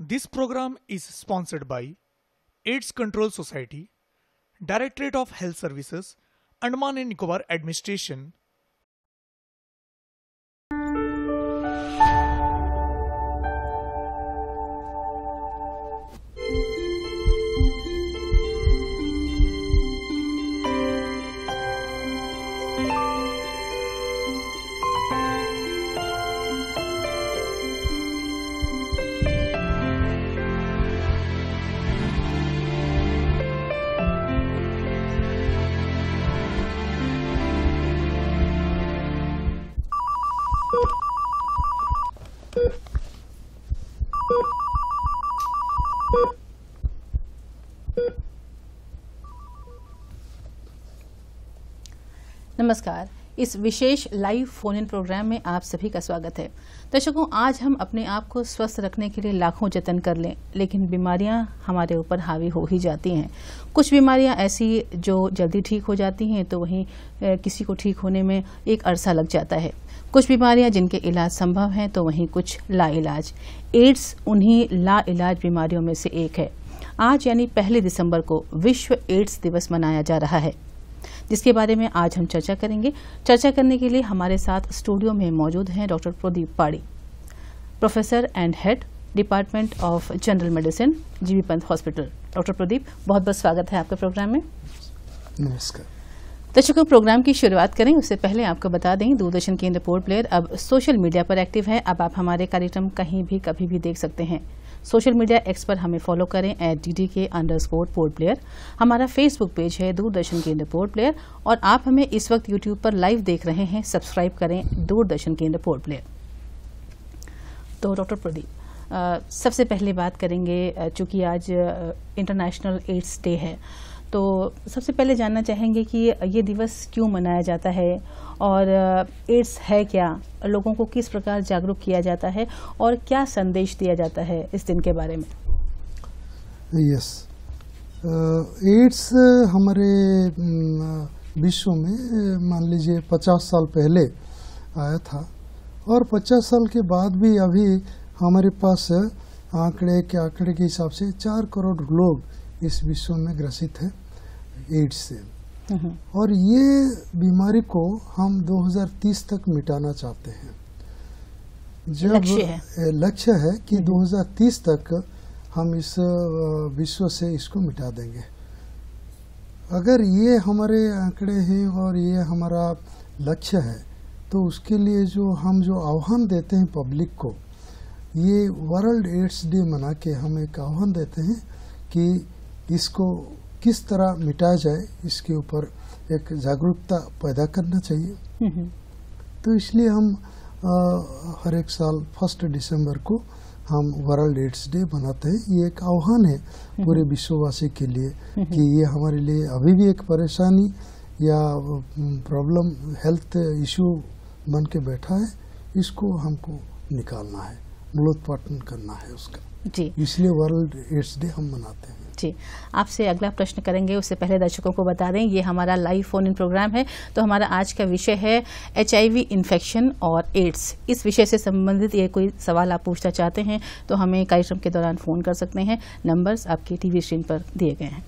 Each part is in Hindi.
This program is sponsored by AIDS Control Society, Directorate of Health Services, Andaman and Nicobar Administration. नमस्कार। इस विशेष लाइव फोन इन प्रोग्राम में आप सभी का स्वागत है। दर्शकों, आज हम अपने आप को स्वस्थ रखने के लिए लाखों जतन कर लें, लेकिन बीमारियां हमारे ऊपर हावी हो ही जाती हैं। कुछ बीमारियां ऐसी जो जल्दी ठीक हो जाती हैं, तो वहीं किसी को ठीक होने में एक अरसा लग जाता है। कुछ बीमारियां जिनके इलाज संभव हैं, तो वहीं कुछ लाइलाज। एड्स उन्हीं लाइलाज बीमारियों में से एक है। आज यानी 1 दिसंबर को विश्व एड्स दिवस मनाया जा रहा है, जिसके बारे में आज हम चर्चा करेंगे। चर्चा करने के लिए हमारे साथ स्टूडियो में मौजूद हैं डॉक्टर प्रदीप पाड़ी, professor and head department of general medicine, GB Pant hospital. Doctor Pradeep, बहुत बहुत स्वागत है आपके प्रोग्राम में। नमस्कार। दर्शकों, प्रोग्राम की शुरुआत करें उससे पहले आपको बता दें, दूरदर्शन केंद्र पोर्ट प्लेयर अब सोशल मीडिया पर एक्टिव है। अब आप हमारे कार्यक्रम कहीं भी कभी भी देख सकते हैं। सोशल मीडिया एक्स पर हमें फॉलो करें @DDK_पोर्ट प्लेयर। हमारा फेसबुक पेज है दूरदर्शन केंद्र पोर्ट प्लेयर, और आप हमें इस वक्त यूट्यूब पर लाइव देख रहे हैं। सब्सक्राइब करें दूरदर्शन केंद्र पोर्ट प्लेयर। तो डॉक्टर प्रदीप, सबसे पहले बात करेंगे, चूंकि आज इंटरनेशनल एड्स डे है, तो सबसे पहले जानना चाहेंगे कि ये दिवस क्यों मनाया जाता है और एड्स है क्या, लोगों को किस प्रकार जागरूक किया जाता है और क्या संदेश दिया जाता है इस दिन के बारे में। यस, एड्स हमारे विश्व में मान लीजिए 50 साल पहले आया था, और 50 साल के बाद भी अभी हमारे पास आंकड़े के हिसाब से 4 करोड़ लोग इस विश्व में ग्रसित है एड्स से। और ये बीमारी को हम 2030 तक मिटाना चाहते हैं। जब लक्ष्य है कि 2030 तक हम इस विश्व से इसको मिटा देंगे। अगर ये हमारे आंकड़े हैं और ये हमारा लक्ष्य है, तो उसके लिए जो आह्वान देते हैं पब्लिक को, ये वर्ल्ड एड्स डे मना के हम एक आह्वान देते हैं कि इसको किस तरह मिटाया जाए, इसके ऊपर एक जागरूकता पैदा करना चाहिए। तो इसलिए हम हर एक साल 1 दिसंबर को हम वर्ल्ड एड्स डे मनाते हैं। ये एक आह्वान है पूरे विश्ववासी के लिए कि ये हमारे लिए अभी भी एक परेशानी या प्रॉब्लम, हेल्थ इशू बन के बैठा है। इसको हमको निकालना है, मूलोत्पाटन करना है उसका जी। इसलिए वर्ल्ड एड्स डे हम मनाते हैं जी। आपसे अगला प्रश्न करेंगे, उससे पहले दर्शकों को बता दें, ये हमारा लाइव फोन इन प्रोग्राम है। तो हमारा आज का विषय है HIV इन्फेक्शन और एड्स। इस विषय से संबंधित ये कोई सवाल आप पूछना चाहते हैं तो हमें कार्यक्रम के दौरान फ़ोन कर सकते हैं। नंबर्स आपके टीवी स्क्रीन पर दिए गए हैं।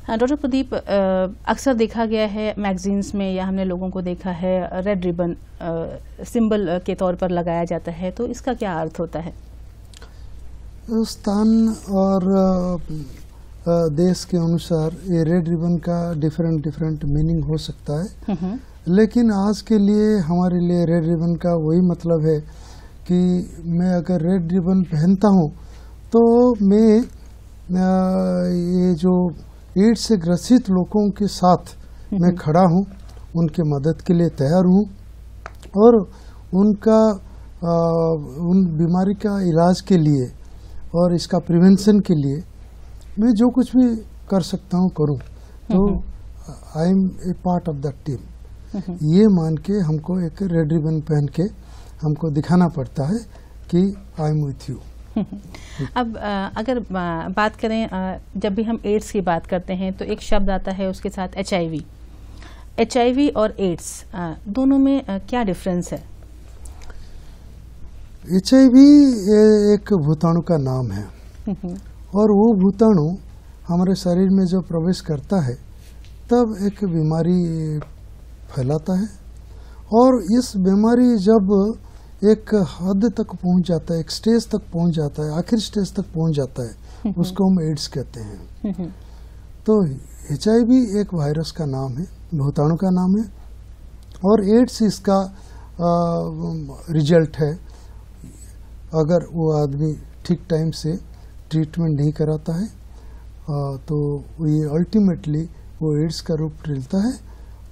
डॉक्टर प्रदीप, अक्सर देखा गया है मैगजीन्स में, या हमने लोगों को देखा है, रेड रिबन सिंबल के तौर पर लगाया जाता है, तो इसका क्या अर्थ होता है? स्थान और देश के अनुसार ये रेड रिबन का डिफरेंट मीनिंग हो सकता है, लेकिन आज के लिए हमारे लिए रेड रिबन का वही मतलब है कि मैं अगर रेड रिबन पहनता हूँ तो मैं ये जो एड्स से ग्रसित लोगों के साथ मैं खड़ा हूँ, उनके मदद के लिए तैयार हूँ, और उन बीमारी का इलाज के लिए और इसका प्रिवेंशन के लिए मैं जो कुछ भी कर सकता हूँ करूँ। तो I am a part of the team, ये मान के हमको एक रेड रिबन पहन के हमको दिखाना पड़ता है कि आई एम विथ यू। अब अगर बात करें, जब भी हम एड्स की बात करते हैं तो एक शब्द आता है उसके साथ HIV और एड्स, दोनों में क्या डिफरेंस है? HIV एक भूताणु का नाम है और वो भूताणु हमारे शरीर में जब प्रवेश करता है तब एक बीमारी फैलाता है और इस बीमारी जब एक हद तक पहुंच जाता है, एक स्टेज तक पहुंच जाता है, आखिरी स्टेज तक पहुंच जाता है, उसको हम एड्स कहते हैं। तो HIV एक वायरस का नाम है, भूताणु का नाम है और एड्स इसका रिजल्ट है अगर वो आदमी ठीक टाइम से ट्रीटमेंट नहीं कराता है तो ये अल्टीमेटली वो एड्स का रूप लेता है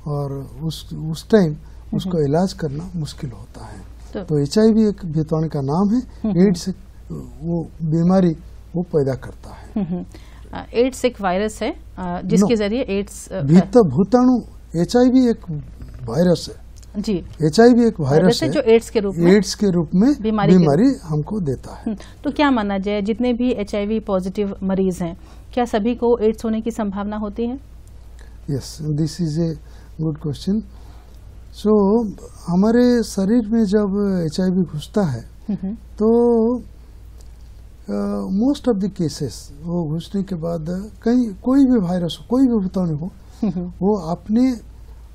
और उस टाइम उसको इलाज करना मुश्किल होता है। तो HIV एक भूताणु का नाम है, एड्स वो बीमारी वो पैदा करता है। एड्स एक वायरस है जिसके जरिए एड्स भूताणु HIV एक वायरस है जी, HIV एक वायरस है जो एड्स के रूप में बीमारी हमको देता है। तो क्या माना जाए, जितने भी HIV पॉजिटिव मरीज हैं क्या सभी को एड्स होने की संभावना होती है? Yes, this is a good question. So हमारे शरीर में जब HIV घुसता है तो मोस्ट ऑफ द केसेस वो घुसने के बाद कहीं कोई भी वायरस हो, कोई भी भूताणु हो, वो अपने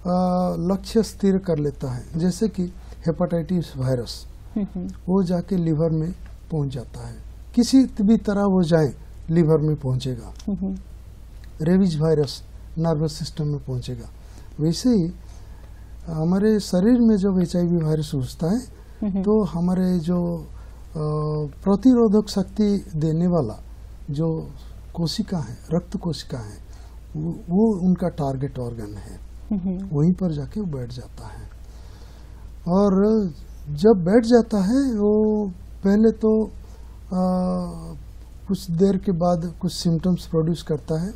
लक्ष्य स्थिर कर लेता है। जैसे कि हेपेटाइटिस वायरस वो जाके लिवर में पहुंच जाता है, किसी भी तरह वो जाए लिवर में पहुंचेगा। रेबीज वायरस नर्वस सिस्टम में पहुंचेगा। वैसे ही हमारे शरीर में जब HIV वायरस घुसता है तो हमारे जो प्रतिरोधक शक्ति देने वाला जो कोशिका है, रक्त कोशिका है, वो उनका टारगेट ऑर्गन है, वहीं पर जाके वो बैठ जाता है। और जब बैठ जाता है वो पहले तो कुछ देर के बाद कुछ सिम्टम्स प्रोड्यूस करता है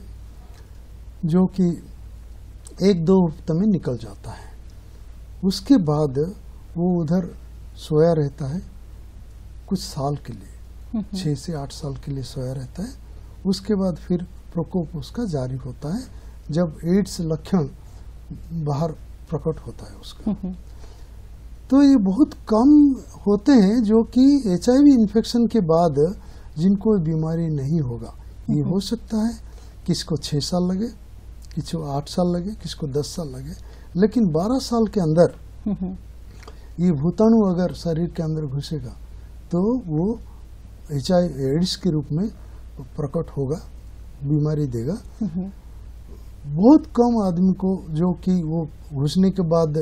जो कि 1-2 हफ्ते में निकल जाता है। उसके बाद वो उधर सोया रहता है कुछ साल के लिए, 6 से 8 साल के लिए सोया रहता है। उसके बाद फिर प्रकोप उसका जारी होता है जब एड्स लक्षण बाहर प्रकट होता है उसका। तो ये बहुत कम होते हैं जो कि HIV इन्फेक्शन के बाद जिनको बीमारी नहीं होगा। ये हो सकता है किसको 6 साल लगे, किसी को 8 साल लगे, किसी को 10 साल लगे, लेकिन 12 साल के अंदर ये भूताणु अगर शरीर के अंदर घुसेगा तो वो HIV एड्स के रूप में प्रकट होगा, बीमारी देगा। बहुत कम आदमी को जो कि वो घुसने के बाद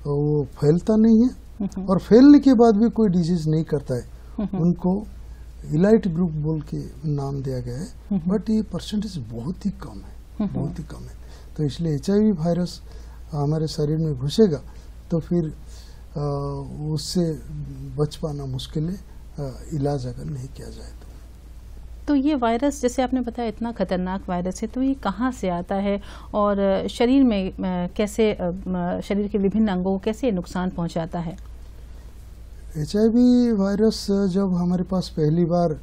वो फैलता नहीं है और फैलने के बाद भी कोई डिजीज नहीं करता है, उनको इलाइट ग्रुप बोल के नाम दिया गया है। बट ये परसेंटेज बहुत ही कम है, बहुत ही कम है। तो इसलिए HIV वायरस हमारे शरीर में घुसेगा तो फिर उससे बच पाना मुश्किल है, इलाज अगर नहीं किया जाए तो ये वायरस जैसे आपने बताया इतना खतरनाक वायरस है, तो ये कहाँ से आता है और शरीर में कैसे, शरीर के विभिन्न अंगों को कैसे नुकसान पहुंचाता है? HIV वायरस जब हमारे पास पहली बार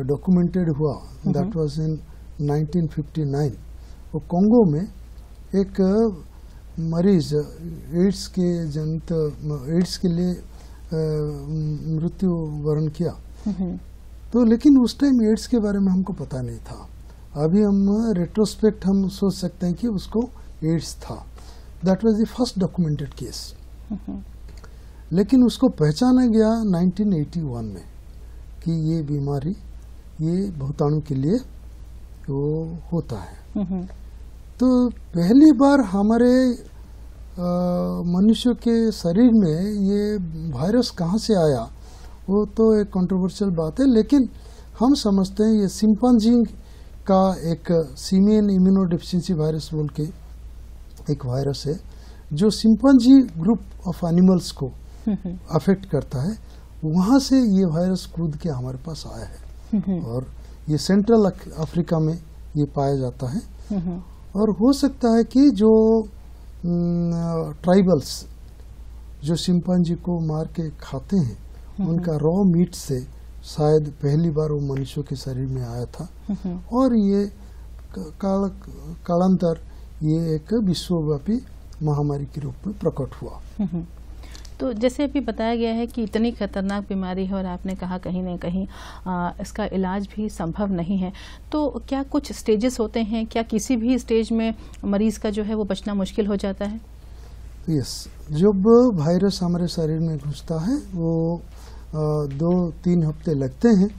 डॉक्यूमेंटेड हुआ, दैट वाज इन 1959, वो कोंगो में एक मरीज एड्स के लिए मृत्यु वरण किया। तो लेकिन उस टाइम एड्स के बारे में हमको पता नहीं था। अभी हम रेट्रोस्पेक्ट हम सोच सकते हैं कि उसको एड्स था। That was the first documented case. लेकिन उसको पहचाना गया 1981 में कि ये बीमारी ये भूताणु के लिए वो होता है। तो पहली बार हमारे मनुष्य के शरीर में ये वायरस कहाँ से आया वो तो एक कंट्रोवर्शियल बात है, लेकिन हम समझते हैं ये चिंपैंजी का एक सीमियन इम्यूनोडेफिशिएंसी वायरस बोल के एक वायरस है जो चिंपैंजी ग्रुप ऑफ एनिमल्स को अफेक्ट करता है। वहाँ से ये वायरस कूद के हमारे पास आया है और ये सेंट्रल अफ्रीका में ये पाया जाता है। और हो सकता है कि जो ट्राइबल्स जो चिंपैंजी को मार के खाते हैं उनका रॉ मीट से शायद पहली बार वो मनुष्यों के शरीर में आया था और ये कालांतर ये एक विश्वव्यापी महामारी के रूप में प्रकट हुआ। तो जैसे अभी बताया गया है कि इतनी खतरनाक बीमारी है और आपने कहा कहीं ना कहीं इसका इलाज भी संभव नहीं है, तो क्या कुछ स्टेजेस होते हैं? क्या किसी भी स्टेज में मरीज का जो है वो बचना मुश्किल हो जाता है? यस, जब वायरस हमारे शरीर में घुसता है वो 2-3 हफ्ते लगते हैं।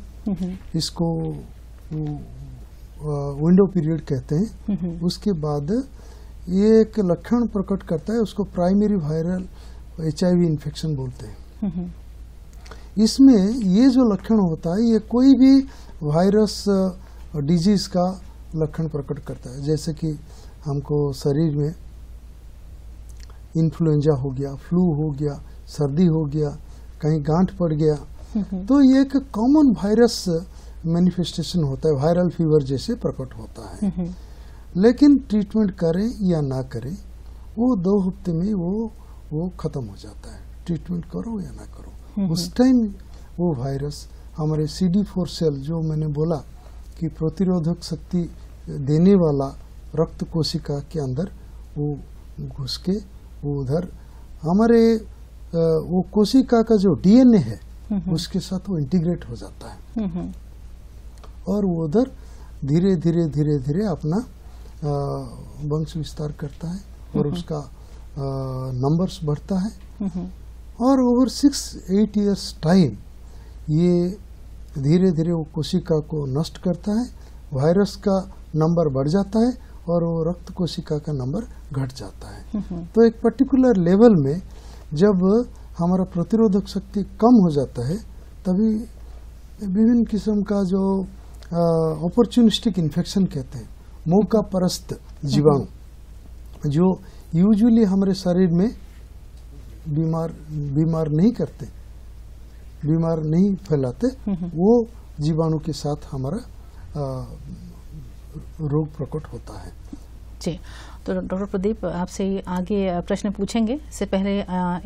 इसको विंडो पीरियड कहते हैं। उसके बाद ये एक लक्षण प्रकट करता है, उसको प्राइमरी वायरल HIV इन्फेक्शन बोलते हैं। इसमें ये जो लक्षण होता है ये कोई भी वायरस डिजीज का लक्षण प्रकट करता है। जैसे कि हमको शरीर में इन्फ्लुएंजा हो गया, फ्लू हो गया, सर्दी हो गया, कहीं गांठ पड़ गया, तो ये एक कॉमन वायरस मैनिफेस्टेशन होता है, वायरल फीवर जैसे प्रकट होता है। लेकिन ट्रीटमेंट करें या ना करें वो 2 हफ्ते में वो खत्म हो जाता है। ट्रीटमेंट करो या ना करो, उस टाइम वो वायरस हमारे CD4 सेल, जो मैंने बोला कि प्रतिरोधक शक्ति देने वाला रक्त कोशिका के अंदर वो घुस के वो उधर हमारे वो कोशिका का जो DNA है उसके साथ वो इंटीग्रेट हो जाता है और वो उधर धीरे धीरे धीरे धीरे अपना वंश विस्तार करता है और उसका नंबर्स बढ़ता है और ओवर 6-8 इयर्स टाइम ये धीरे धीरे वो कोशिका को नष्ट करता है, वायरस का नंबर बढ़ जाता है और वो रक्त कोशिका का नंबर घट जाता है। तो एक पर्टिकुलर लेवल में जब हमारा प्रतिरोधक शक्ति कम हो जाता है तभी विभिन्न किस्म का जो अपॉर्चुनिस्टिक इन्फेक्शन कहते हैं, मौका परस्त जीवाणु जो यूजुअली हमारे शरीर में बीमार नहीं करते, बीमार नहीं फैलाते, वो जीवाणु के साथ हमारा रोग प्रकट होता है। जी, तो डॉक्टर प्रदीप आपसे आगे प्रश्न पूछेंगे, इससे पहले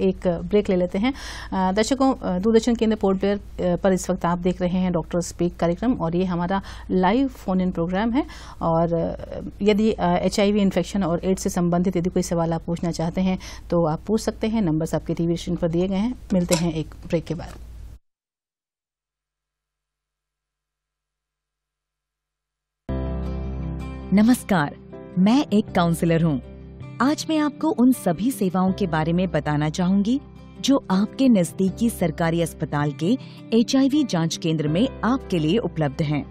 एक ब्रेक ले लेते हैं। दर्शकों, दूरदर्शन केंद्र पोर्ट ब्लेयर पर इस वक्त आप देख रहे हैं डॉक्टर स्पीक कार्यक्रम और ये हमारा लाइव फोन इन प्रोग्राम है। और यदि HIV इन्फेक्शन और एड्स से संबंधित यदि कोई सवाल आप पूछना चाहते हैं तो आप पूछ सकते हैं। नंबर्स आपके टीवी स्क्रीन पर दिए गए हैं। मिलते हैं एक ब्रेक के बाद। नमस्कार, मैं एक काउंसलर हूँ। आज मैं आपको उन सभी सेवाओं के बारे में बताना चाहूंगी जो आपके नजदीकी सरकारी अस्पताल के HIV जांच केंद्र में आपके लिए उपलब्ध हैं।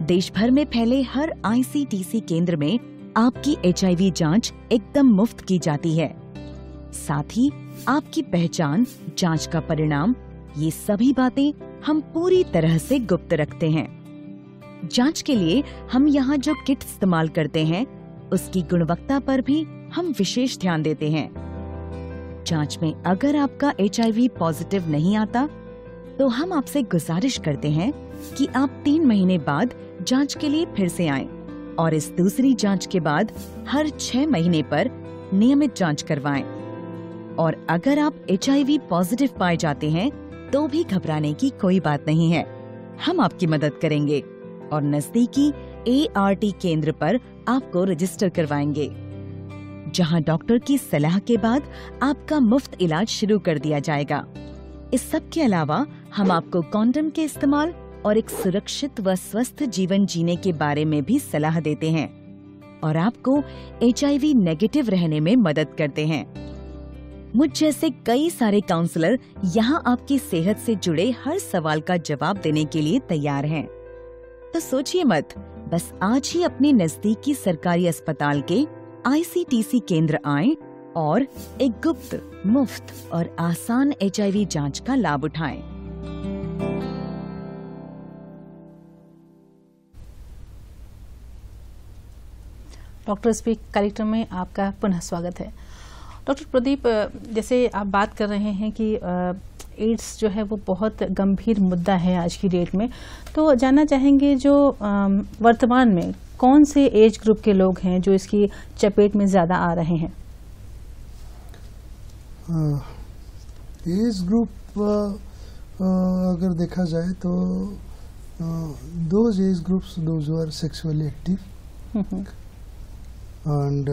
देश भर में फैले हर ICTC केंद्र में आपकी HIV जांच एकदम मुफ्त की जाती है। साथ ही आपकी पहचान, जांच का परिणाम, ये सभी बातें हम पूरी तरह से गुप्त रखते हैं। जांच के लिए हम यहाँ जो किट इस्तेमाल करते हैं उसकी गुणवत्ता पर भी हम विशेष ध्यान देते हैं। जांच में अगर आपका HIV पॉजिटिव नहीं आता तो हम आपसे गुजारिश करते हैं कि आप 3 महीने बाद जांच के लिए फिर से आएं और इस दूसरी जांच के बाद हर 6 महीने पर नियमित जांच करवाएं। और अगर आप HIV पॉजिटिव पाए जाते हैं तो भी घबराने की कोई बात नहीं है, हम आपकी मदद करेंगे और नजदीकी ART केंद्र पर आपको रजिस्टर करवाएंगे, जहां डॉक्टर की सलाह के बाद आपका मुफ्त इलाज शुरू कर दिया जाएगा। इस सब के अलावा हम आपको कॉन्डम के इस्तेमाल और एक सुरक्षित व स्वस्थ जीवन जीने के बारे में भी सलाह देते हैं और आपको HIV नेगेटिव रहने में मदद करते हैं। मुझ जैसे कई सारे काउंसलर यहाँ आपकी सेहत से जुड़े हर सवाल का जवाब देने के लिए तैयार हैं। तो सोचिए मत, बस आज ही अपने नजदीकी सरकारी अस्पताल के ICTC केंद्र आएं और एक गुप्त, मुफ्त और आसान HIV जांच का लाभ उठाएं। डॉक्टर स्पीक कार्यक्रम में आपका पुनः स्वागत है। डॉक्टर प्रदीप, जैसे आप बात कर रहे हैं कि एड्स जो है वो बहुत गंभीर मुद्दा है आज की डेट में, तो जानना चाहेंगे जो वर्तमान में कौन से एज ग्रुप के लोग हैं जो इसकी चपेट में ज़्यादा आ रहे हैं? एज ग्रुप अगर देखा जाए तो those age groups, those who are sexually active and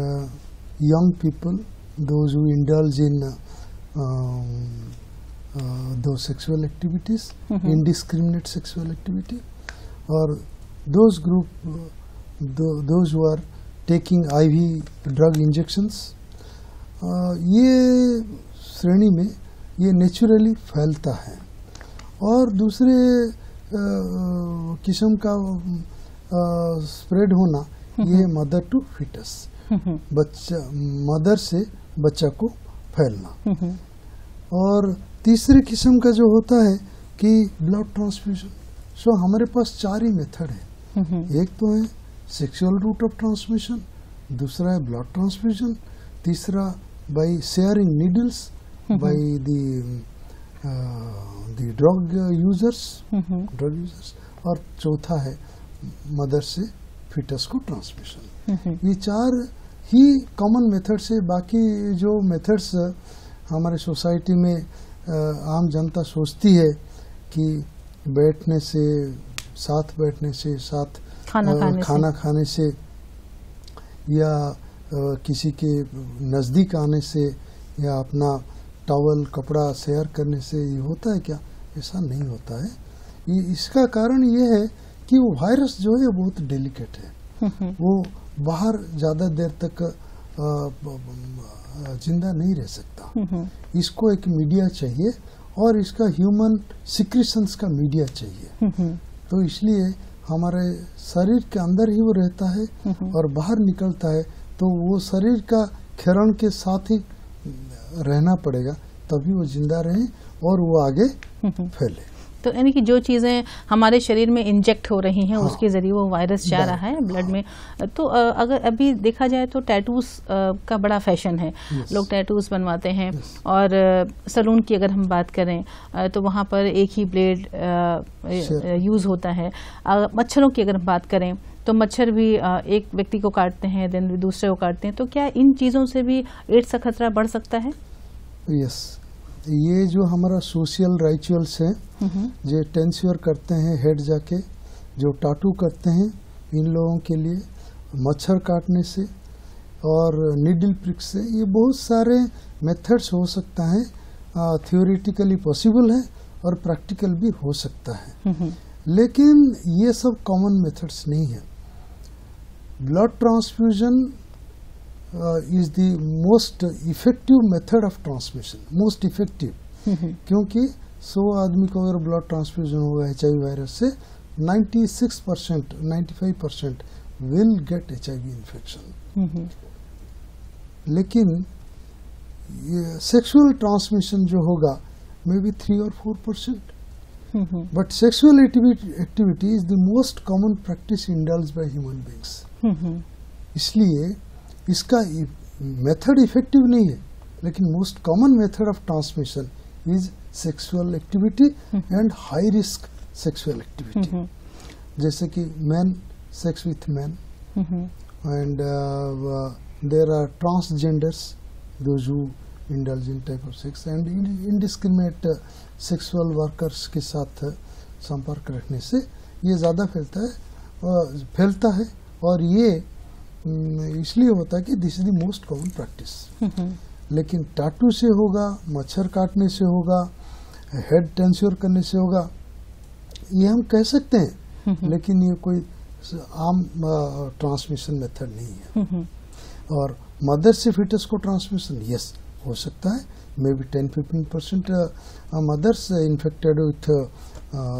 young people, those who indulge in those sexual activities, indiscriminate sexual activity, or those group, those who are taking IV drug injections, ये श्रेणी में ये नेचुरली फैलता है। और दूसरे किस्म का स्प्रेड होना ये मदर टू फिटस, बच्चा मदर से बच्चा को फैलना। और तीसरे किस्म का जो होता है कि ब्लड ट्रांसफ्यूजन। सो हमारे पास 4 ही मेथड है। एक तो है सेक्सुअल रूट ऑफ ट्रांसमिशन, दूसरा है ब्लड ट्रांसफ्यूजन, तीसरा by sharing needles by the drug users, और चौथा है मदर से फिटस को ट्रांसमिशन। ये 4 ही कॉमन मेथड से, बाकी जो मेथड्स हमारे सोसाइटी में आम जनता सोचती है कि बैठने से, साथ बैठने से, साथ खाना खाने से, या किसी के नज़दीक आने से, या अपना टॉवल कपड़ा शेयर करने से ये होता है क्या? ऐसा नहीं होता है। इसका कारण ये है कि वो वायरस जो है बहुत डेलिकेट है, वो बाहर ज़्यादा देर तक जिंदा नहीं रह सकता। इसको एक मीडिया चाहिए, और इसका ह्यूमन सिक्रीशंस का मीडिया चाहिए। तो इसलिए हमारे शरीर के अंदर ही वो रहता है, और बाहर निकलता है तो वो शरीर का क्षरण के साथ ही रहना पड़ेगा, तभी वो जिंदा रहे और वो आगे फैले। तो यानी कि जो चीज़ें हमारे शरीर में इंजेक्ट हो रही हैं, उसके ज़रिए वो वायरस जा रहा है ब्लड में। तो अगर अभी देखा जाए तो टैटूज़ का बड़ा फैशन है, लोग टैटूज़ बनवाते हैं। और सलून की अगर हम बात करें तो वहाँ पर एक ही ब्लेड यूज़ होता है। मच्छरों की अगर हम बात करें तो मच्छर भी एक व्यक्ति को काटते हैं, देन दूसरे को काटते हैं। तो क्या इन चीज़ों से भी एड्स का खतरा बढ़ सकता है? यस, ये जो हमारा सोशल राइचुअल्स हैं, जो टेंस्योर करते हैं हेड जाके, जो टाटू करते हैं, इन लोगों के लिए मच्छर काटने से और नीडल प्रिक से, ये बहुत सारे मेथड्स हो सकता है। थ्योरेटिकली पॉसिबल है और प्रैक्टिकल भी हो सकता है, लेकिन ये सब कॉमन मेथड्स नहीं है। Blood transfusion is the most effective method of transmission, most effective, क्योंकि 100 आदमी को अगर ब्लड ट्रांसफ्यूजन होगा HIV वायरस से, 96%, 95% will get HIV infection। लेकिन सेक्सुअल ट्रांसमिशन जो होगा may be 3 or 4%, but sexual activity is the most common practice indulge by human beings. इसलिए इसका मेथड इफेक्टिव नहीं है, लेकिन most common method of transmission is sexual activity and high risk sexual activity, जैसे कि man sex with man, and there are transgenders, those who indulge in type of sex, and indiscriminate sexual workers के साथ संपर्क रखने से ये ज़्यादा फैलता है। और ये इसलिए होता है कि this is the most common practice. लेकिन टाटू से होगा, मच्छर काटने से होगा, हेड टेंस्योर करने से होगा, ये हम कह सकते हैं, लेकिन ये कोई आम ट्रांसमिशन मेथड नहीं है। और मदर से फिटस को ट्रांसमिशन यस हो सकता है, may be 10-15% mothers infected with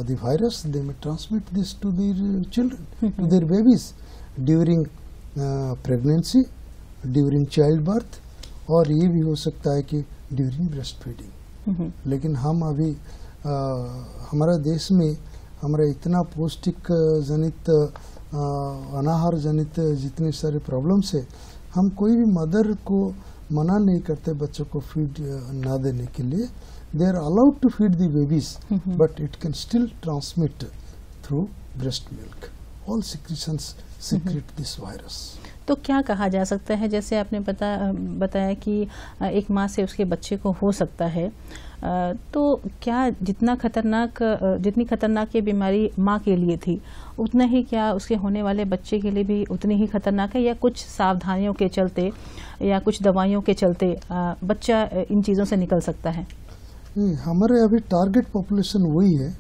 the virus, they may transmit this to their children, to their babies during pregnancy, during childbirth, और ये भी हो सकता है कि during breast feeding। लेकिन हम अभी हमारा देश में हमारा इतना पौष्टिक जनित अनाहार जनित जितने सारे प्रॉब्लम्स है, हम कोई भी मदर को मना नहीं करते बच्चों को फीड ना देने के लिए। They are allowed to feed the babies, but it can still transmit through breast milk. All secretions secrete this virus. तो क्या कहा जा सकता है, जैसे आपने बताया कि एक माँ से उसके बच्चे को हो सकता है, तो क्या जितनी खतरनाक ये बीमारी माँ के लिए थी, उतना ही क्या उसके होने वाले बच्चे के लिए भी उतनी ही खतरनाक है, या कुछ सावधानियों के चलते या कुछ दवाइयों के चलते बच्चा इन चीज़ों से निकल सकता है? हमारे अभी टारगेट पॉपुलेशन वही है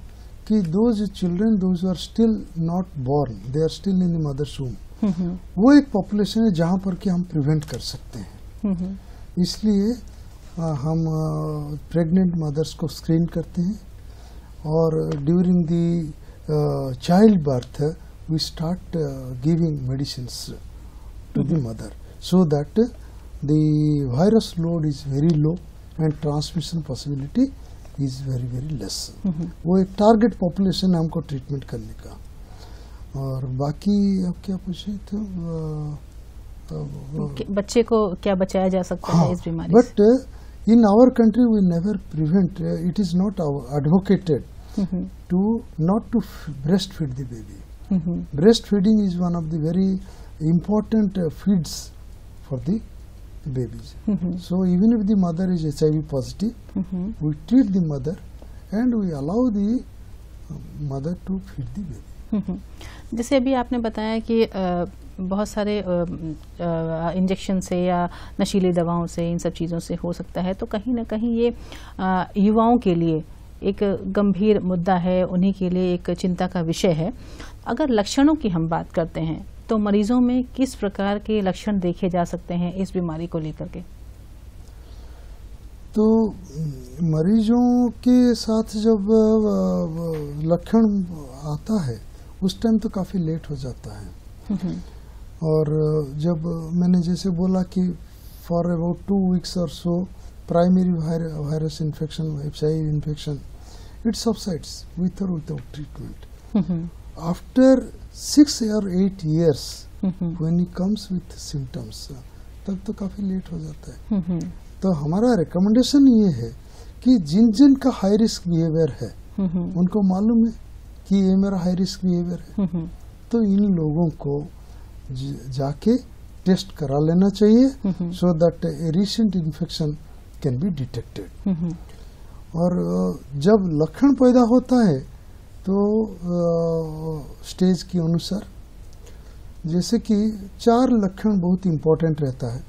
कि those children those are still not born, they are still in the mother's womb, वो एक पॉपुलेशन है जहाँ पर कि हम प्रिवेंट कर सकते हैं। इसलिए हम प्रेग्नेंट मदर्स को स्क्रीन करते हैं, और during the child birth we start giving medicines to the mother so that the virus load is very low and transmission possibility is very very less. वो एक टारगेट पॉपुलेशन है हमको ट्रीटमेंट करने का। और बाकी आप क्या पूछे थे? बच्चे को क्या बचाया जा सकता है इस बीमारी से? But in our country we never prevent, it is not advocated to not to breastfeed the baby. Breastfeeding is one of the very important feeds for the babies. So even if the mother is HIV positive, we treat the mother and we allow the mother to feed the baby. जैसे अभी आपने बताया कि बहुत सारे इंजेक्शन से या नशीली दवाओं से, इन सब चीज़ों से हो सकता है, तो कहीं ना कहीं ये युवाओं के लिए एक गंभीर मुद्दा है, उन्हीं के लिए एक चिंता का विषय है। अगर लक्षणों की हम बात करते हैं तो मरीजों में किस प्रकार के लक्षण देखे जा सकते हैं इस बीमारी को लेकर के? तो मरीजों के साथ जब लक्षण आता है उस टाइम तो काफ़ी लेट हो जाता है। और जब मैंने जैसे बोला कि फॉर अबाउट 2 weeks और so primary virus infection, HIV infection, it subsides with और without treatment. After 6 or 8 years when he comes with symptoms, तब तो काफ़ी लेट हो जाता है। तो हमारा रिकमेंडेशन ये है कि जिन जिन का हाई रिस्क बिहेवियर है, उनको मालूम है कि ये मेरा हाई रिस्क बिहेवियर है, तो इन लोगों को जाके टेस्ट करा लेना चाहिए, so that A recent infection can be detected. और जब लक्षण पैदा होता है तो स्टेज के अनुसार, जैसे कि 4 लक्षण बहुत इम्पोर्टेंट रहता है।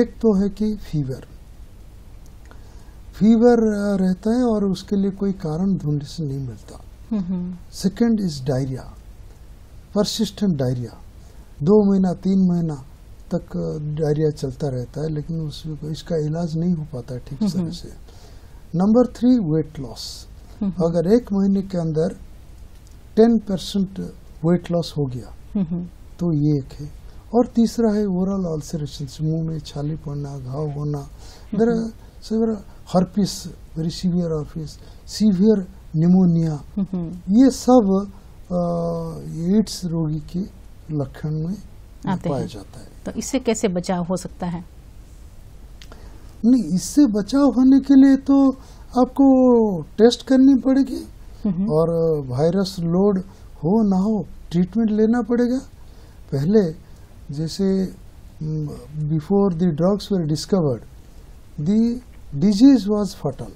एक तो है कि फीवर रहता है और उसके लिए कोई कारण ढूंढने से नहीं मिलता। Second is diarrhoea, persistent diarrhoea, 2 महीना 3 महीना तक डायरिया चलता रहता है, लेकिन इसका इलाज नहीं हो पाता है ठीक तरह से। नंबर 3 वेट लॉस, अगर 1 महीने के अंदर 10% वेट लॉस हो गया तो ये एक है। और तीसरा है ओरल अल्सरेशन, मुंह में छाली पड़ना, घाव होना, herpes, very severe herpes, severe pneumonia, ये सब एड्स रोगी के लक्षण में पाया जाता है। तो इससे कैसे बचाव हो सकता है? नहीं, इससे बचाव होने के लिए तो आपको टेस्ट करनी पड़ेगी, और वायरस लोड हो ना हो ट्रीटमेंट लेना पड़ेगा। पहले जैसे before the drugs were discovered, the disease was फटल।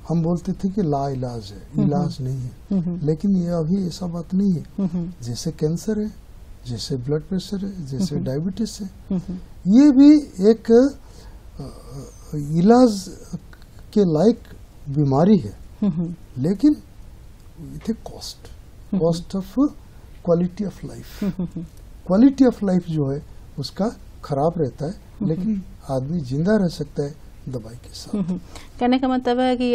हम बोलते थे कि ला इलाज है, इलाज नहीं है, लेकिन ये अभी ऐसा बात नहीं है। जैसे कैंसर है, जैसे ब्लड प्रेशर है, जैसे डायबिटीज है, ये भी एक इलाज के लायक बीमारी है, लेकिन with A cost of quality of life. Quality of life जो है उसका खराब रहता है, लेकिन आदमी जिंदा रह सकता है दवाई के साथ। कहने का मतलब है कि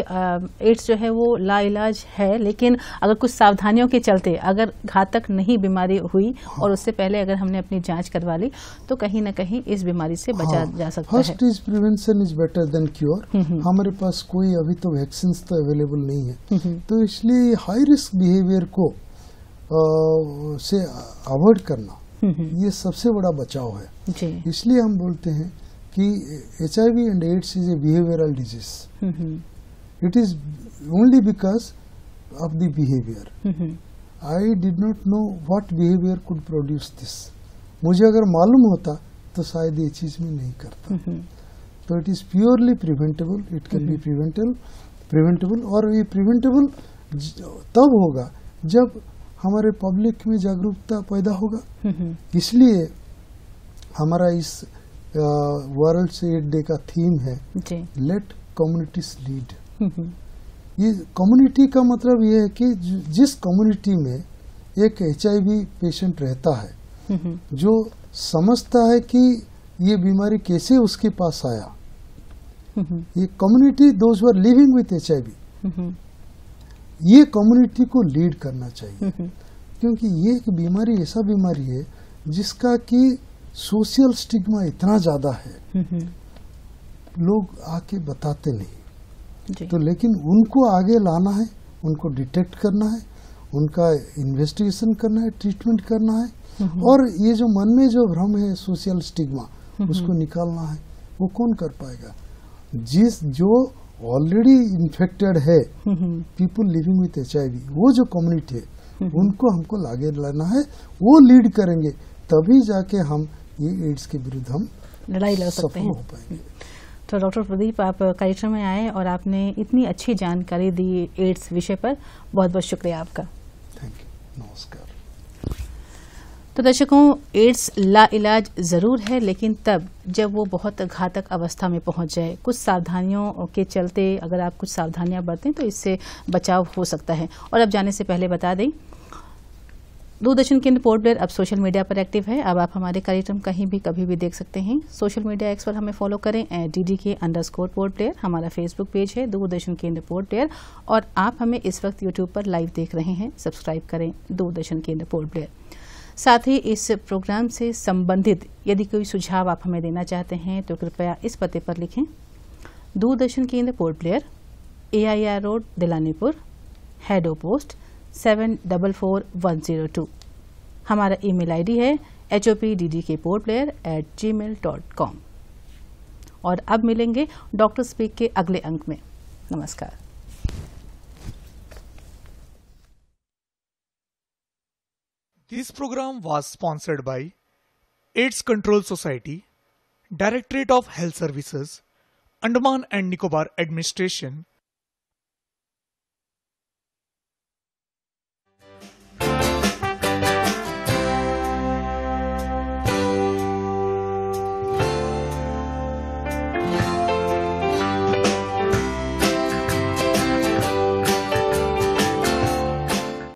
एड्स जो है वो लाइलाज है, लेकिन अगर कुछ सावधानियों के चलते अगर घातक नहीं बीमारी हुई और उससे पहले अगर हमने अपनी जांच करवा ली तो कहीं ना कहीं इस बीमारी से बचा जा सकता है। First is prevention is better than cure. हमारे पास कोई अभी तो वैक्सीन तो अवेलेबल नहीं है, तो इसलिए हाई रिस्क बिहेवियर को से अवॉइड करना ये सबसे बड़ा बचाव है। इसलिए हम बोलते हैं कि HIV and AIDS is a behavioral disease. It is only because of the behavior. I did not know what behavior could produce this. मुझे अगर मालूम होता तो शायद ये चीज मैं नहीं करता। तो it is purely preventable, it can be preventable, और ये प्रिवेंटेबल तब होगा जब हमारे पब्लिक में जागरूकता पैदा होगा। इसलिए हमारा इस वर्ल्ड एड्स डे का थीम है लेट कम्युनिटीज लीड। ये कम्युनिटी का मतलब ये है कि जिस कम्युनिटी में एक HIV पेशेंट रहता है, जो समझता है कि ये बीमारी कैसे उसके पास आया, ये community those who are living with HIV, ये कम्युनिटी को लीड करना चाहिए। क्योंकि ये एक बीमारी ऐसा बीमारी है जिसका कि सोशल स्टिग्मा इतना ज्यादा है, लोग आके बताते नहीं। तो लेकिन उनको आगे लाना है, उनको डिटेक्ट करना है, उनका इन्वेस्टिगेशन करना है, ट्रीटमेंट करना है, और ये जो मन में जो भ्रम है सोशल स्टिग्मा, उसको निकालना है। वो कौन कर पाएगा? जो ऑलरेडी इन्फेक्टेड है, पीपल लिविंग विथ HIV, वो जो कम्युनिटी है उनको हमको आगे लाना है, वो लीड करेंगे, तभी जाके हम ये एड्स के विरुद्ध हम लड़ाई लड़ सकते हैं। हो पाएंगे। तो डॉक्टर प्रदीप, आप कार्यक्रम में आए और आपने इतनी अच्छी जानकारी दी एड्स विषय पर, बहुत बहुत शुक्रिया आपका। थैंक यू, नमस्कार। तो दर्शकों, एड्स लाइलाज जरूर है, लेकिन तब जब वो बहुत घातक अवस्था में पहुंच जाए। कुछ सावधानियों के चलते अगर आप कुछ सावधानियां बरतें तो इससे बचाव हो सकता है। और अब जाने से पहले बता दें, दूरदर्शन केंद्र पोर्ट ब्लेयर अब सोशल मीडिया पर एक्टिव है। अब आप हमारे कार्यक्रम कहीं भी कभी भी देख सकते हैं। सोशल मीडिया एक्स पर हमें फॉलो करें @DDK_पोर्ट ब्लेयर। हमारा फेसबुक पेज है दूरदर्शन केंद्र पोर्ट ब्लेयर, और आप हमें इस वक्त यूट्यूब पर लाइव देख रहे हैं। सब्सक्राइब करें दूरदर्शन केंद्र पोर्ट ब्लेयर। साथ ही इस प्रोग्राम से संबंधित यदि कोई सुझाव आप हमें देना चाहते हैं तो कृपया इस पते पर लिखें, दूरदर्शन केंद्र Port Blair, AIR Road, Dilanipur, Haddo post 744102। हमारा ईमेल ID है hopddkportblayer@gmail.com। और अब मिलेंगे डॉक्टर स्पीक के अगले अंक में। नमस्कार। This program was sponsored by AIDS Control Society, Directorate of Health Services, Andaman and Nicobar Administration,